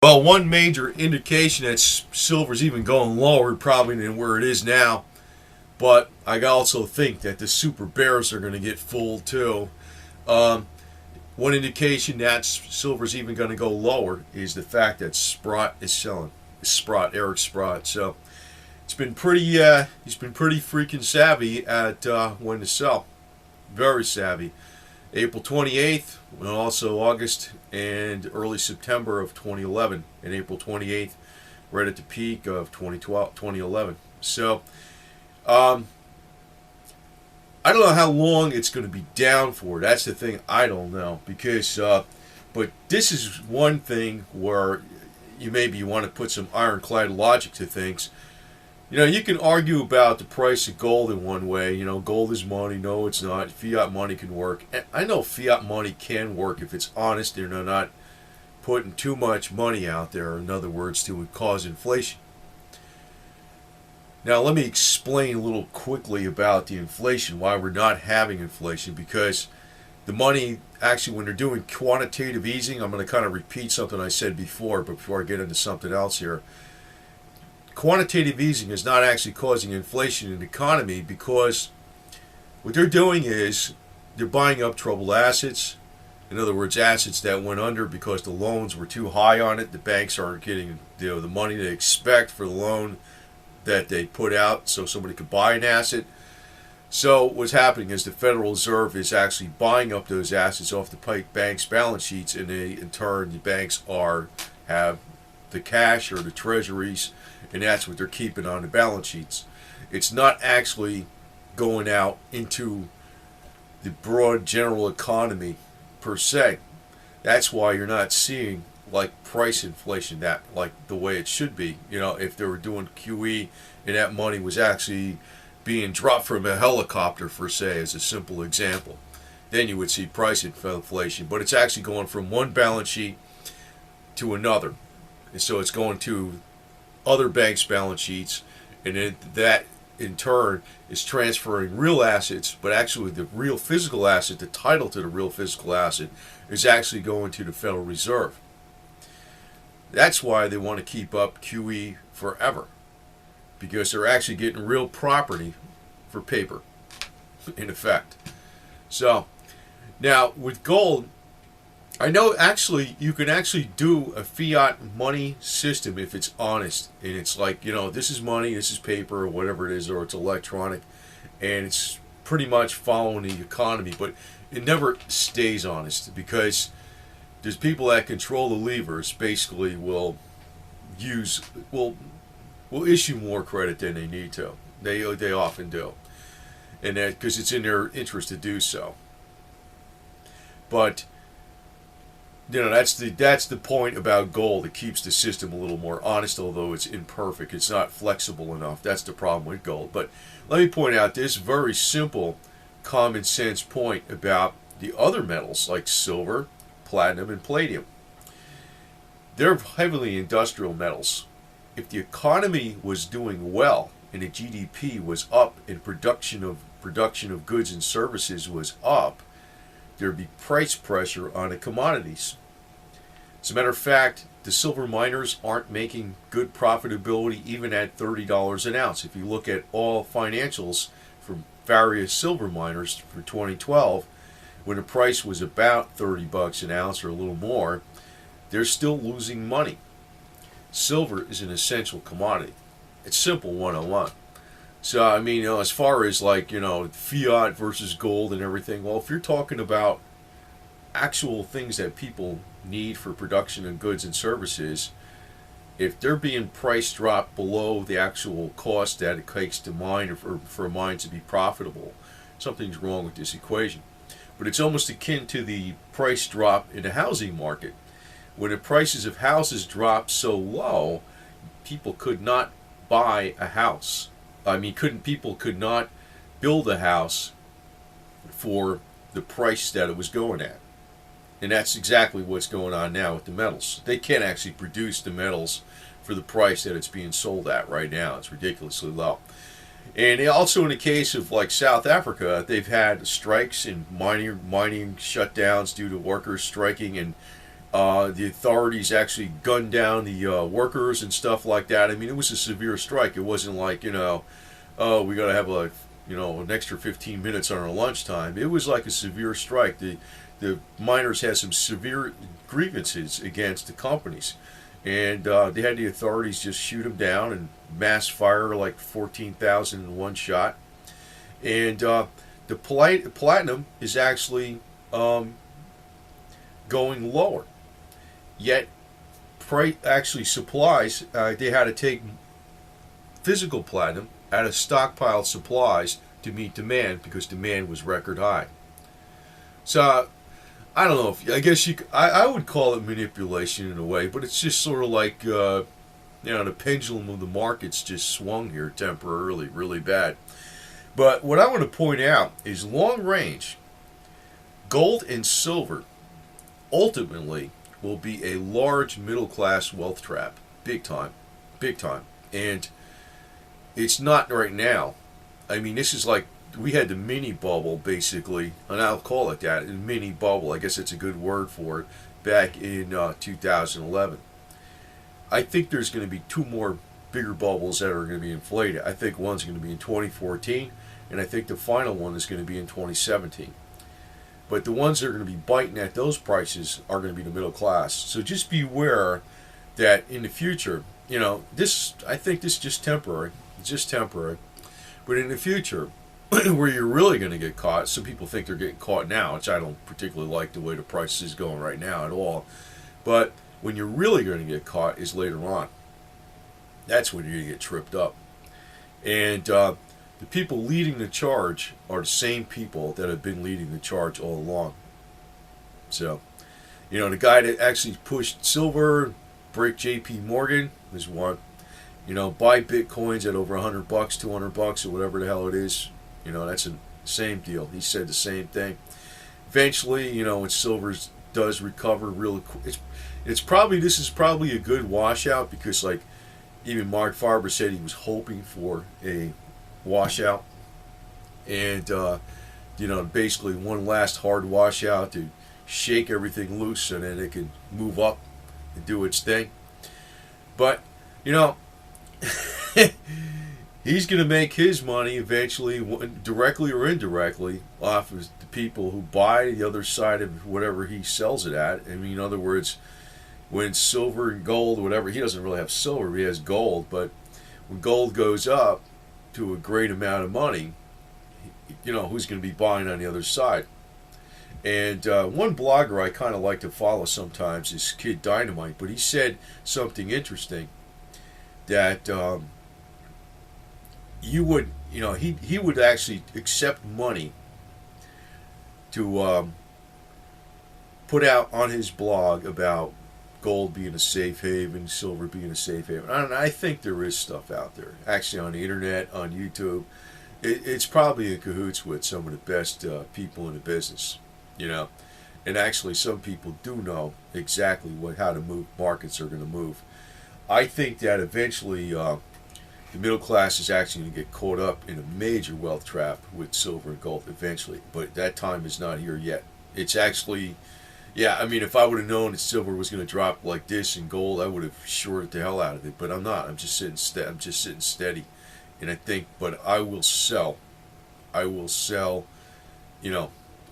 Well, one major indication that silver's even going lower probably than where it is now, but I also think that the super bears are going to get fooled too. Um, One indication that silver's even going to go lower is the fact that Sprott is selling. Eric Sprott. So it's been pretty. He's been pretty freaking savvy at when to sell. Very savvy. April 28th, and also August and early September of 2011, and April 28th, right at the peak of 2011. So, um, I don't know how long it's going to be down for. That's the thing. I don't know because, but this is one thing where you maybe want to put some ironclad logic to things. You know, you can argue about the price of gold in one way. You know, gold is money. No, it's not. Fiat money can work. And I know fiat money can work if it's honest and they're not putting too much money out there, in other words, to cause inflation. Now, let me explain a little quickly about the inflation, why we're not having inflation, because the money, actually, when they're doing quantitative easing, I'm going to kind of repeat something I said before, but before I get into something else here. Quantitative easing is not actually causing inflation in the economy because what they're doing is they're buying up troubled assets. In other words, assets that went under because the loans were too high on it. The banks aren't getting the money they expect for the loan that they put out so somebody could buy an asset. So what's happening is the Federal Reserve is actually buying up those assets off the banks' balance sheets, and in turn the banks have the cash or the treasuries, and that's what they're keeping on the balance sheets. It's not actually going out into the broad general economy per se. That's why you're not seeing like price inflation that like the way it should be. You know, if they were doing QE and that money was actually being dropped from a helicopter, for say, as a simple example, then you would see price inflation. But it's actually going from one balance sheet to another. And so it's going to other banks' balance sheets, and that in turn is transferring real assets, but actually the real physical asset, the title to the real physical asset, is actually going to the Federal Reserve. That's why they want to keep up QE forever, because they're actually getting real property for paper, in effect. So, now with gold, I know actually you can actually do a fiat money system if it's honest, and it's like, you know, this is money, this is paper, or whatever it is, or it's electronic, and it's pretty much following the economy, but it never stays honest because there's people that control the levers basically will issue more credit than they need to. They often do, and that because it's in their interest to do so. But you know, that's the point about gold. It keeps the system a little more honest, although it's imperfect. It's not flexible enough. That's the problem with gold. But let me point out this very simple, common sense point about the other metals like silver, platinum, and palladium. They're heavily industrial metals. If the economy was doing well and the GDP was up and production of goods and services was up, there'd be price pressure on the commodities. As a matter of fact, the silver miners aren't making good profitability even at $30 an ounce. If you look at all financials from various silver miners for 2012, when the price was about $30 an ounce or a little more, they're still losing money. Silver is an essential commodity. It's simple 101. So, I mean, you know, as far as like, you know, fiat versus gold and everything, well, if you're talking about actual things that people need for production of goods and services, if they're being price dropped below the actual cost that it takes to mine or for a mine to be profitable, something's wrong with this equation. But it's almost akin to the price drop in the housing market. When the prices of houses dropped so low, people could not buy a house. People could not build a house for the price that it was going at. And that's exactly what's going on now with the metals. They can't actually produce the metals for the price that it's being sold at right now. It's ridiculously low. And also in the case of like South Africa, they've had strikes and mining shutdowns due to workers striking, and The authorities actually gunned down the workers and stuff like that. I mean, it was a severe strike. It wasn't like, oh, we got to have like, an extra 15 minutes on our lunchtime. It was like a severe strike. The miners had some severe grievances against the companies, and they had the authorities just shoot them down and mass fire like 14,000 in one shot. And the platinum is actually going lower. Yet, actually supplies, they had to take physical platinum out of stockpiled supplies to meet demand because demand was record high. So, I don't know if, I guess I would call it manipulation in a way, but it's just sort of like, the pendulum of the markets just swung here temporarily, really bad. But what I want to point out is long range, gold and silver ultimately will be a large middle class wealth trap. Big time. Big time. And it's not right now. I mean, this is like, we had the mini bubble basically, and I'll call it that, a mini bubble. I guess it's a good word for it, back in 2011. I think there's going to be two more bigger bubbles that are going to be inflated. I think one's going to be in 2014, and I think the final one is going to be in 2017. But the ones that are going to be biting at those prices are going to be the middle class. So just beware that in the future, I think this is just temporary. It's just temporary. But in the future, where you're really going to get caught, some people think they're getting caught now, which I don't particularly like the way the price is going right now at all. But when you're really going to get caught is later on. That's when you're going to get tripped up. And the people leading the charge are the same people that have been leading the charge all along. So, the guy that actually pushed silver, break JP Morgan, is one. Buy bitcoins at over $100, $200, or whatever the hell it is. That's the same deal. He said the same thing. Eventually, when silver does recover really quick, this is probably a good washout because, like, even Mark Farber said he was hoping for a washout, and basically one last hard washout to shake everything loose, and then it can move up and do its thing. But he's going to make his money eventually, directly or indirectly, off of the people who buy the other side of whatever he sells it at. I mean, in other words, when silver and gold, whatever, he doesn't really have silver, he has gold, but when gold goes up to a great amount of money, who's going to be buying on the other side? And one blogger I kind of like to follow sometimes is Kid Dynamite, but he said something interesting that he would actually accept money to put out on his blog about gold being a safe haven, silver being a safe haven. I think there is stuff out there, actually, on the internet, on YouTube. It's probably in cahoots with some of the best people in the business, and actually some people do know exactly how to move markets are going to move. I think that eventually the middle class is actually going to get caught up in a major wealth trap with silver and gold eventually, but that time is not here yet. It's actually, I mean, if I would have known that silver was going to drop like this and gold, I would have shorted the hell out of it. But I'm not. I'm just sitting steady, and I think, but I will sell. It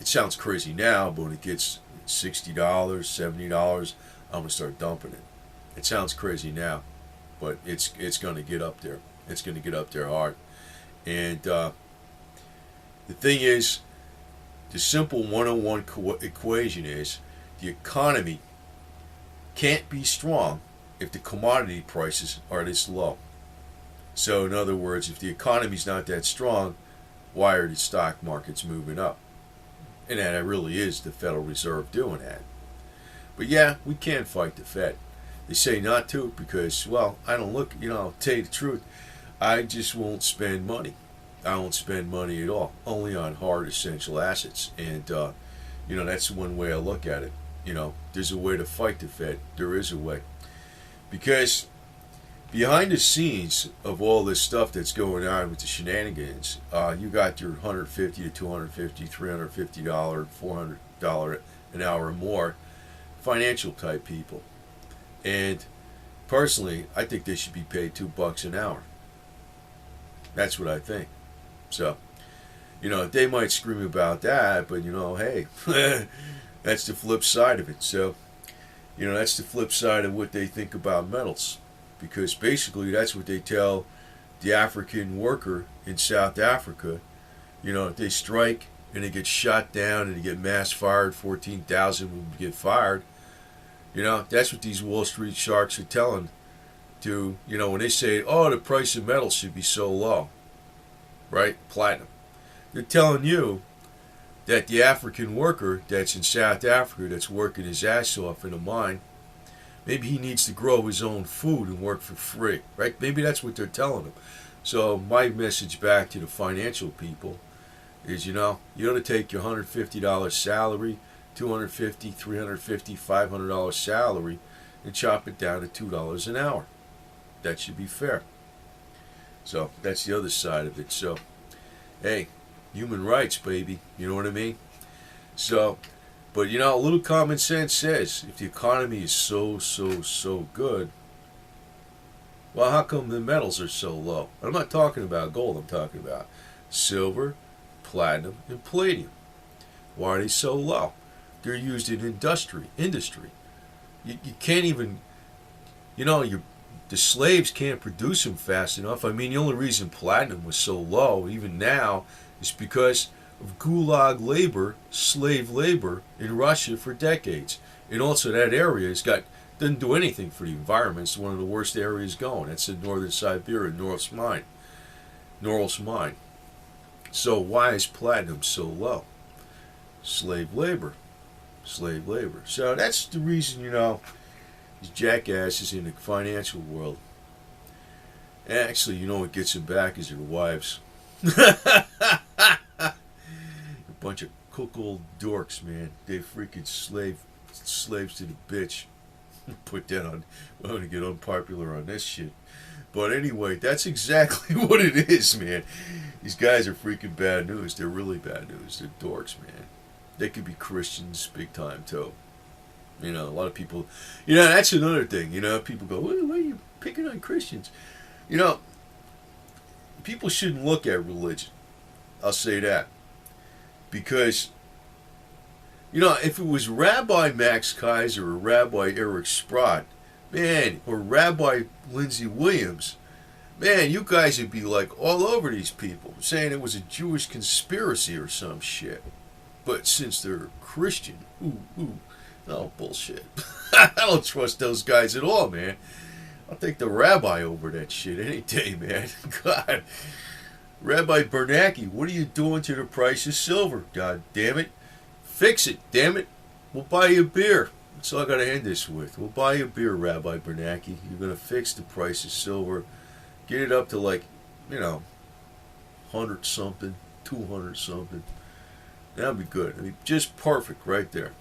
sounds crazy now, but when it gets $60, $70, I'm gonna start dumping it. It sounds crazy now, but it's going to get up there. It's going to get up there hard. And the thing is, the simple 101 equation is the economy can't be strong if the commodity prices are this low. So in other words, if the economy's not that strong, why are the stock markets moving up? And that really is the Federal Reserve doing that. But we can't fight the Fed. They say not to because, I don't I'll tell you the truth, I just won't spend money. I won't spend money at all, only on hard essential assets. And, that's one way I look at it. There's a way to fight the Fed. There is a way. Because behind the scenes of all this stuff that's going on with the shenanigans, you got your $150 to $250, $350, $400 an hour or more financial type people. And personally, I think they should be paid $2 an hour. That's what I think. So, they might scream about that, but hey, that's the flip side of it. So, that's the flip side of what they think about metals. Because basically, that's what they tell the African worker in South Africa. They strike and they get shot down and they get mass fired, 14,000 will get fired. That's what these Wall Street sharks are telling to, when they say, oh, the price of metal should be so low, right? Platinum. They're telling you that the African worker that's in South Africa that's working his ass off in a mine, maybe he needs to grow his own food and work for free, right? Maybe that's what they're telling him. So my message back to the financial people is, you ought to take your $150 salary, $250, $350, $500 salary, and chop it down to $2 an hour. That should be fair. So that's the other side of it. So, hey, human rights, baby. You know what I mean? So, but a little common sense says if the economy is so good, well, how come the metals are so low? I'm not talking about gold. I'm talking about silver, platinum, and palladium. Why are they so low? They're used in industry. You can't even, the slaves can't produce them fast enough. I mean, the only reason platinum was so low, even now, is because of gulag labor, slave labor in Russia for decades. And also that area doesn't do anything for the environment. It's one of the worst areas going. That's in northern Siberia, Norilsk Mine. So why is platinum so low? Slave labor. So that's the reason, these jackasses in the financial world. Actually, what gets them back is their wives. A bunch of cuckold dorks, man. They freaking slaves to the bitch. Put that on. I'm going to get unpopular on this shit. But anyway, that's exactly what it is, man. These guys are freaking bad news. They're really bad news. They're dorks, man. They could be Christians big time, too. A lot of people... that's another thing. People go, why are you picking on Christians? People shouldn't look at religion. I'll say that. Because, if it was Rabbi Max Kaiser or Rabbi Eric Sprott, man, or Rabbi Lindsey Williams, man, you guys would be like all over these people, saying it was a Jewish conspiracy or some shit. But since they're Christian, oh, bullshit. I don't trust those guys at all, man. I'll take the rabbi over that shit any day, man. God. Rabbi Bernanke, what are you doing to the price of silver? God damn it. Fix it, damn it. We'll buy you a beer. That's all I got to end this with. We'll buy you a beer, Rabbi Bernanke. You're going to fix the price of silver. Get it up to 100 something, 200 something. That'd be good. I mean, just perfect right there.